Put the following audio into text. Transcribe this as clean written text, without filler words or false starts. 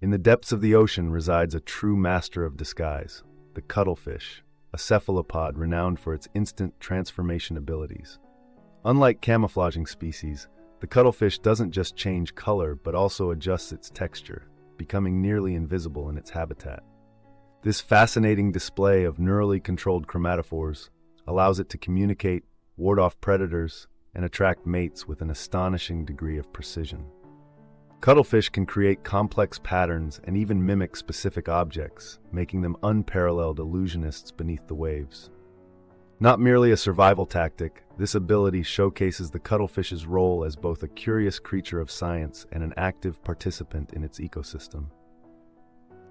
In the depths of the ocean resides a true master of disguise, the cuttlefish, a cephalopod renowned for its instant transformation abilities. Unlike camouflaging species, the cuttlefish doesn't just change color but also adjusts its texture, becoming nearly invisible in its habitat. This fascinating display of neurally controlled chromatophores allows it to communicate, ward off predators, and attract mates with an astonishing degree of precision. Cuttlefish can create complex patterns and even mimic specific objects, making them unparalleled illusionists beneath the waves. Not merely a survival tactic, this ability showcases the cuttlefish's role as both a curious creature of science and an active participant in its ecosystem.